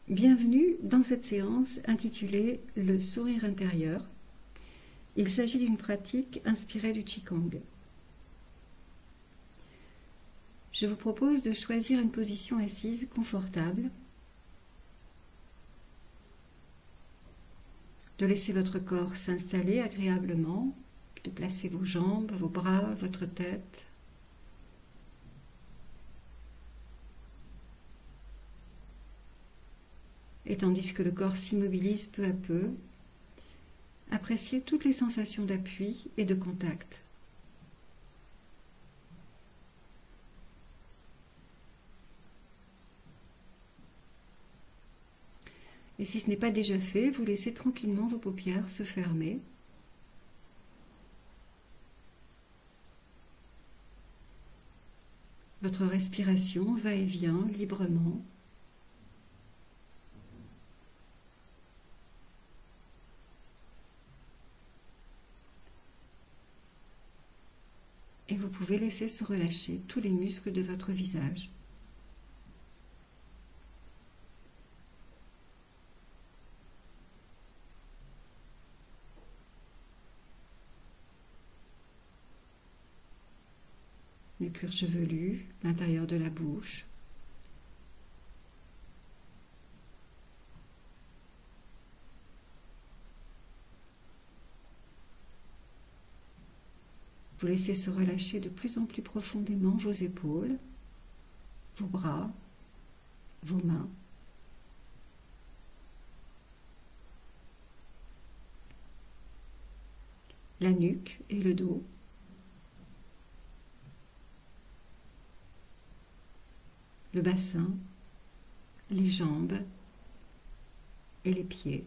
Bienvenue dans cette séance intitulée « Le sourire intérieur ». Il s'agit d'une pratique inspirée du Qigong. Je vous propose de choisir une position assise confortable, de laisser votre corps s'installer agréablement, de placer vos jambes, vos bras, votre tête. Et tandis que le corps s'immobilise peu à peu, appréciez toutes les sensations d'appui et de contact. Et si ce n'est pas déjà fait, vous laissez tranquillement vos paupières se fermer. Votre respiration va et vient librement. Et vous pouvez laisser se relâcher tous les muscles de votre visage. Les cuirs chevelus, l'intérieur de la bouche. Vous laissez se relâcher de plus en plus profondément vos épaules, vos bras, vos mains. La nuque et le dos. Le bassin, les jambes et les pieds.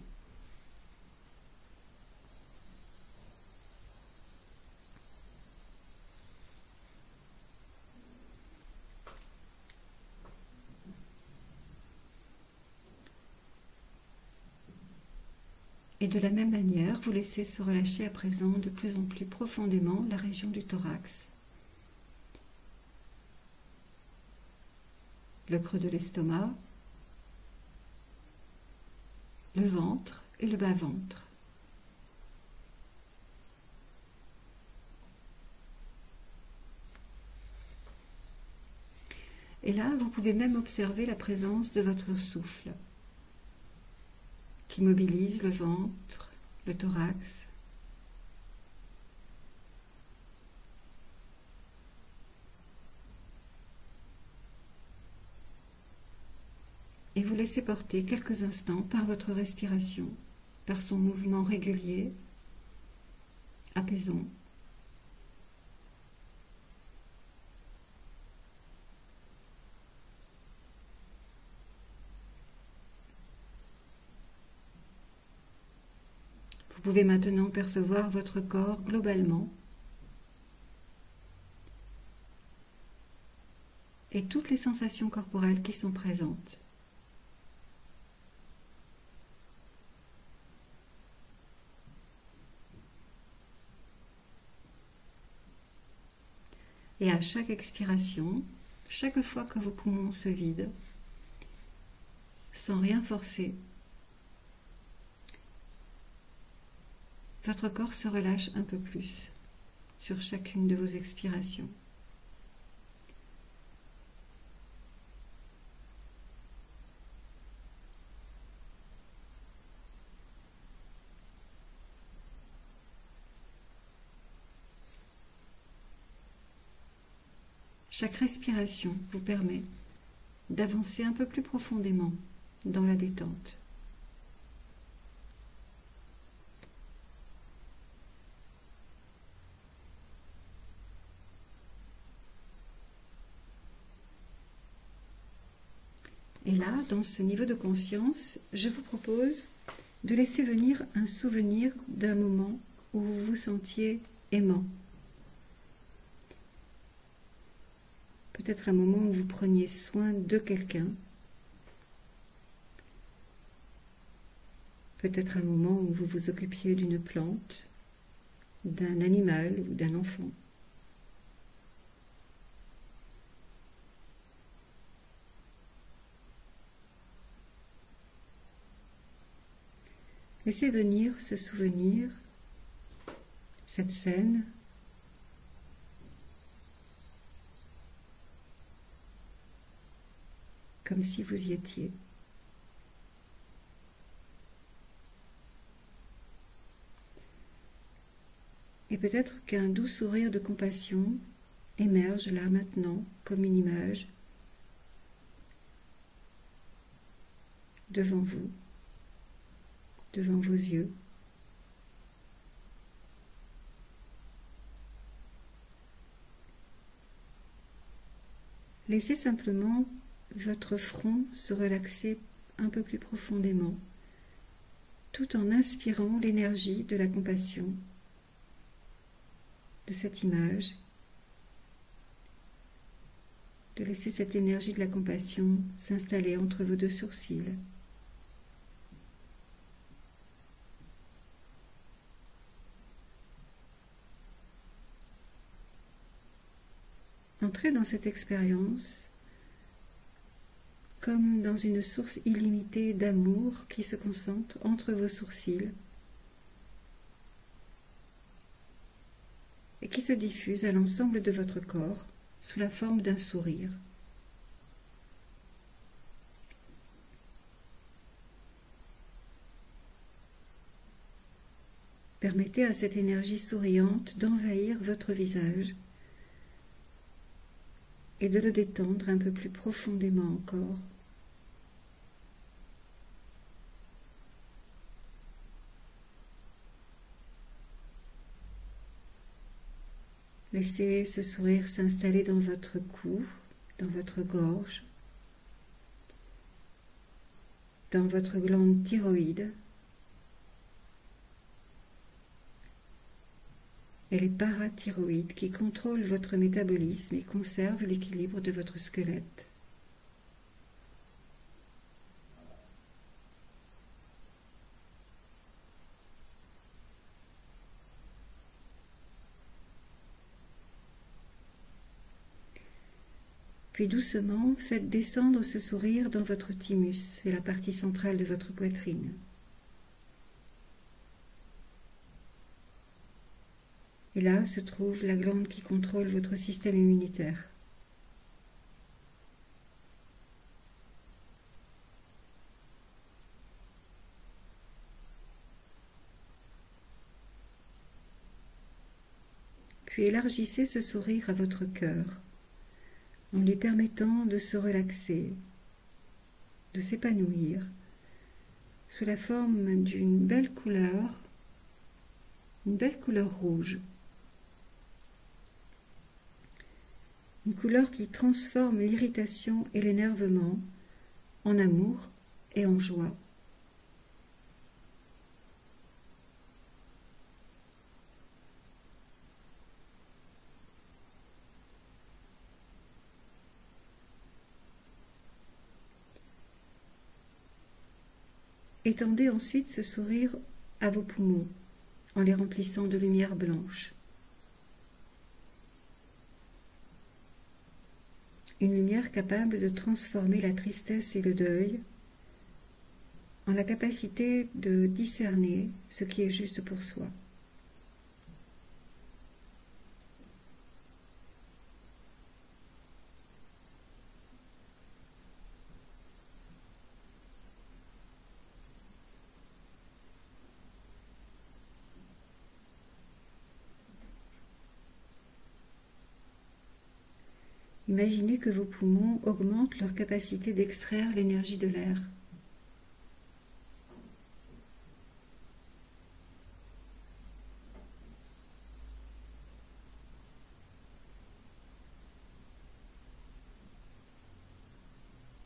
Et de la même manière, vous laissez se relâcher à présent de plus en plus profondément la région du thorax, le creux de l'estomac, le ventre et le bas-ventre. Et là, vous pouvez même observer la présence de votre souffle qui mobilise le ventre, le thorax. Et vous laissez porter quelques instants par votre respiration, par son mouvement régulier, apaisant. Vous pouvez maintenant percevoir votre corps globalement et toutes les sensations corporelles qui sont présentes. Et à chaque expiration, chaque fois que vos poumons se vident, sans rien forcer, votre corps se relâche un peu plus sur chacune de vos expirations. Chaque respiration vous permet d'avancer un peu plus profondément dans la détente. Et là, dans ce niveau de conscience, je vous propose de laisser venir un souvenir d'un moment où vous vous sentiez aimant. Peut-être un moment où vous preniez soin de quelqu'un. Peut-être un moment où vous vous occupiez d'une plante, d'un animal ou d'un enfant. Laissez venir ce souvenir, cette scène, comme si vous y étiez. Et peut-être qu'un doux sourire de compassion émerge là maintenant comme une image devant vous, devant vos yeux. Laissez simplement votre front se relaxer un peu plus profondément, tout en inspirant l'énergie de la compassion, de cette image, de laisser cette énergie de la compassion s'installer entre vos deux sourcils. Entrez dans cette expérience comme dans une source illimitée d'amour qui se concentre entre vos sourcils et qui se diffuse à l'ensemble de votre corps sous la forme d'un sourire. Permettez à cette énergie souriante d'envahir votre visage et de le détendre un peu plus profondément encore. Laissez ce sourire s'installer dans votre cou, dans votre gorge, dans votre glande thyroïde et les parathyroïdes qui contrôlent votre métabolisme et conservent l'équilibre de votre squelette. Puis doucement, faites descendre ce sourire dans votre thymus, c'est la partie centrale de votre poitrine. Et là se trouve la glande qui contrôle votre système immunitaire. Puis élargissez ce sourire à votre cœur, en lui permettant de se relaxer, de s'épanouir, sous la forme d'une belle couleur rouge. Une couleur qui transforme l'irritation et l'énervement en amour et en joie. Étendez ensuite ce sourire à vos poumons en les remplissant de lumière blanche. Une lumière capable de transformer la tristesse et le deuil en la capacité de discerner ce qui est juste pour soi. Imaginez que vos poumons augmentent leur capacité d'extraire l'énergie de l'air.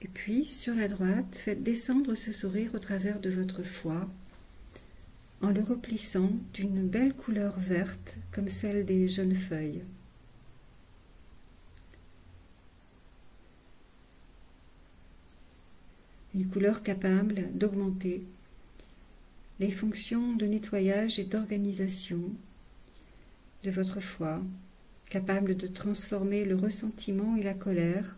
Et puis, sur la droite, faites descendre ce sourire au travers de votre foie, en le replissant d'une belle couleur verte, comme celle des jeunes feuilles. Une couleur capable d'augmenter les fonctions de nettoyage et d'organisation de votre foie, capable de transformer le ressentiment et la colère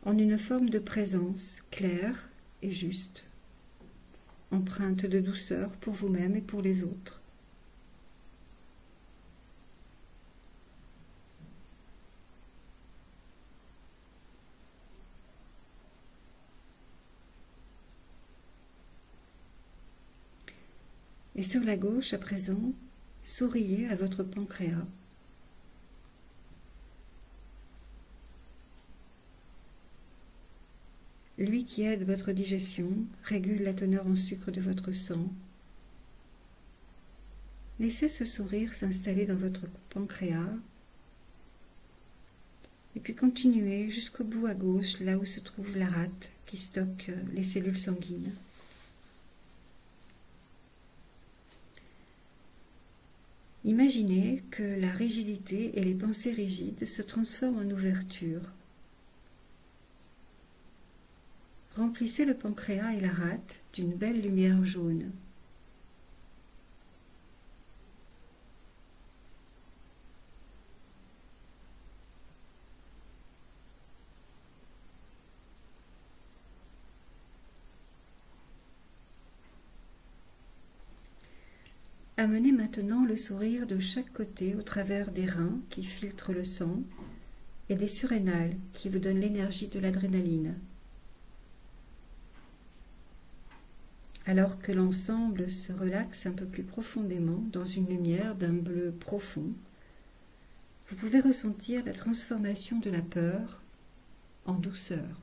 en une forme de présence claire et juste, empreinte de douceur pour vous-même et pour les autres. Et sur la gauche, à présent, souriez à votre pancréas. Lui qui aide votre digestion, régule la teneur en sucre de votre sang. Laissez ce sourire s'installer dans votre pancréas et puis continuez jusqu'au bout à gauche, là où se trouve la rate qui stocke les cellules sanguines. Imaginez que la rigidité et les pensées rigides se transforment en ouverture. Remplissez le pancréas et la rate d'une belle lumière jaune. Amenez maintenant le sourire de chaque côté au travers des reins qui filtrent le sang et des surrénales qui vous donnent l'énergie de l'adrénaline. Alors que l'ensemble se relaxe un peu plus profondément dans une lumière d'un bleu profond, vous pouvez ressentir la transformation de la peur en douceur.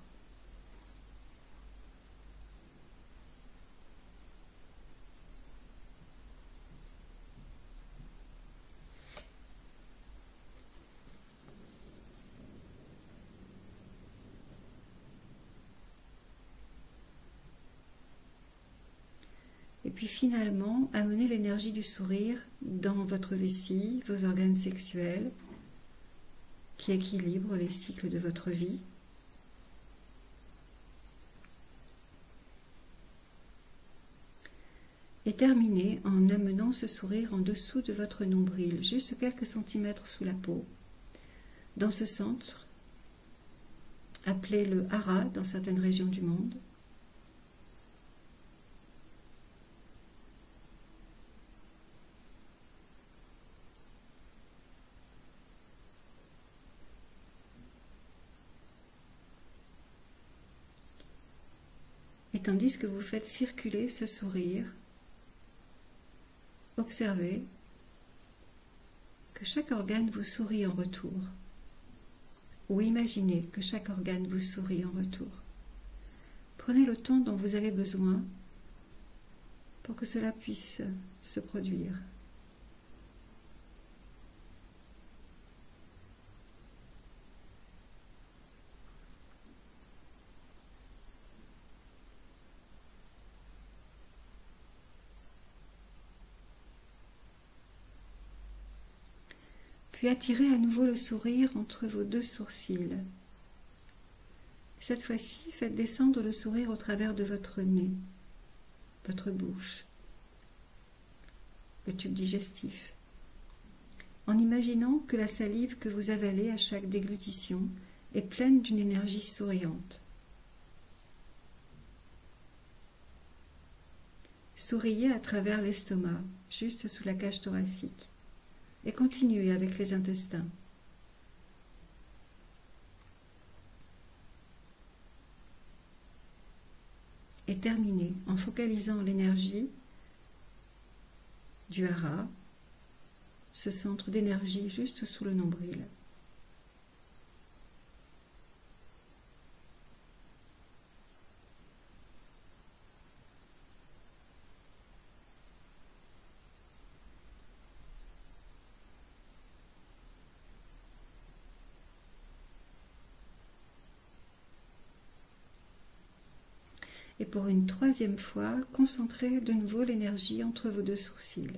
Et puis finalement, amenez l'énergie du sourire dans votre vessie, vos organes sexuels, qui équilibrent les cycles de votre vie. Et terminez en amenant ce sourire en dessous de votre nombril, juste quelques centimètres sous la peau. Dans ce centre, appelé le hara dans certaines régions du monde, et tandis que vous faites circuler ce sourire, observez que chaque organe vous sourit en retour, ou imaginez que chaque organe vous sourit en retour. Prenez le temps dont vous avez besoin pour que cela puisse se produire. Puis attirez à nouveau le sourire entre vos deux sourcils. Cette fois-ci, faites descendre le sourire au travers de votre nez, votre bouche, le tube digestif, en imaginant que la salive que vous avalez à chaque déglutition est pleine d'une énergie souriante. Souriez à travers l'estomac, juste sous la cage thoracique. Et continuez avec les intestins. Et terminez en focalisant l'énergie du hara, ce centre d'énergie juste sous le nombril. Et pour une troisième fois, concentrez de nouveau l'énergie entre vos deux sourcils.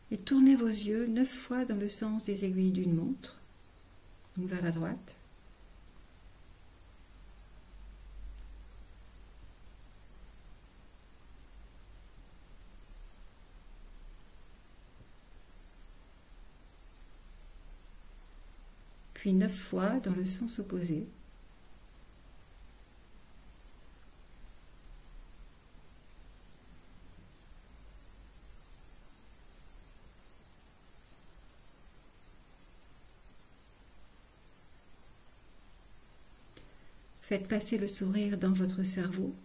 Et tournez vos yeux 9 fois dans le sens des aiguilles d'une montre, donc vers la droite. Puis 9 fois dans le sens opposé, Faites passer le sourire dans votre cerveau,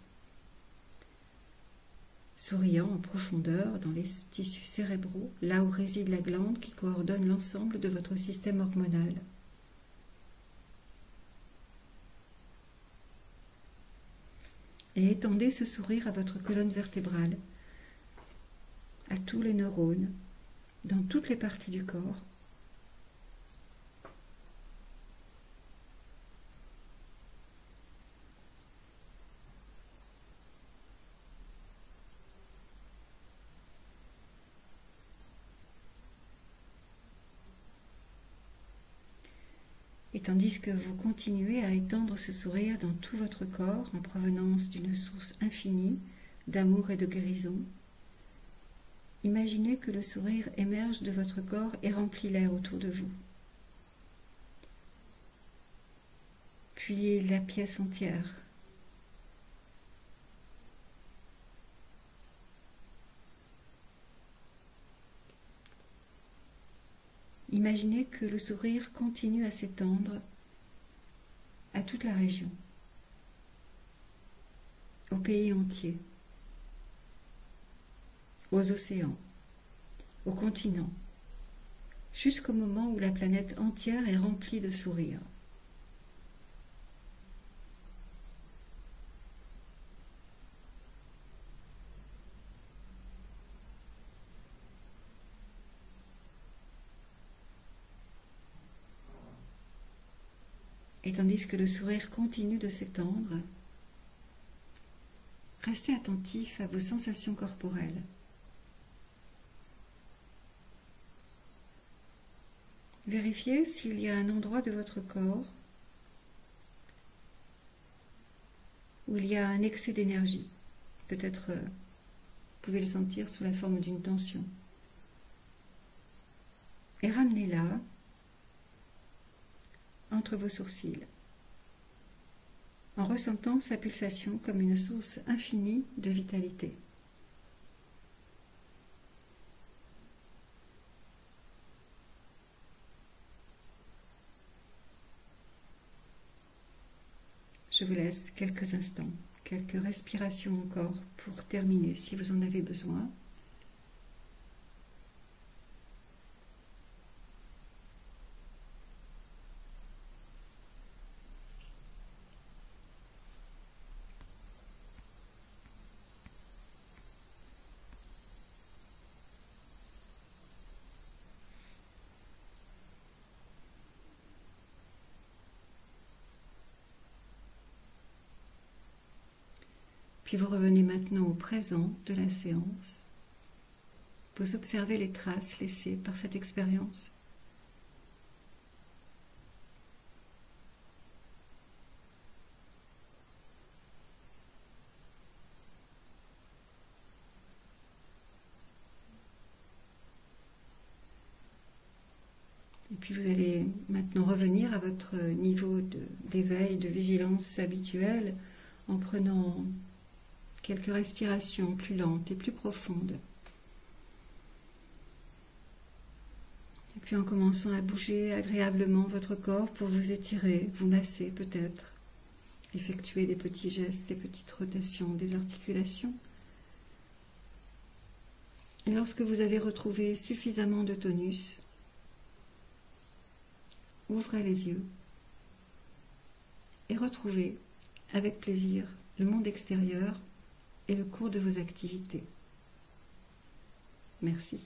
souriant en profondeur dans les tissus cérébraux, là où réside la glande qui coordonne l'ensemble de votre système hormonal. Et étendez ce sourire à votre colonne vertébrale, à tous les neurones, dans toutes les parties du corps. Et tandis que vous continuez à étendre ce sourire dans tout votre corps en provenance d'une source infinie d'amour et de guérison, imaginez que le sourire émerge de votre corps et remplit l'air autour de vous. Puis la pièce entière. Imaginez que le sourire continue à s'étendre à toute la région, au pays entier, aux océans, aux continents, jusqu'au moment où la planète entière est remplie de sourires. Et tandis que le sourire continue de s'étendre, restez attentif à vos sensations corporelles. Vérifiez s'il y a un endroit de votre corps où il y a un excès d'énergie. Peut-être vous pouvez le sentir sous la forme d'une tension. Et ramenez-la entre vos sourcils, en ressentant sa pulsation comme une source infinie de vitalité. Je vous laisse quelques instants, quelques respirations encore pour terminer si vous en avez besoin. Puis vous revenez maintenant au présent de la séance. Vous observez les traces laissées par cette expérience. Et puis vous allez maintenant revenir à votre niveau d'éveil, de vigilance habituel en prenant quelques respirations plus lentes et plus profondes. Et puis en commençant à bouger agréablement votre corps pour vous étirer, vous masser peut-être, effectuer des petits gestes, des petites rotations des articulations. Et lorsque vous avez retrouvé suffisamment de tonus, ouvrez les yeux et retrouvez avec plaisir le monde extérieur et le cours de vos activités. Merci.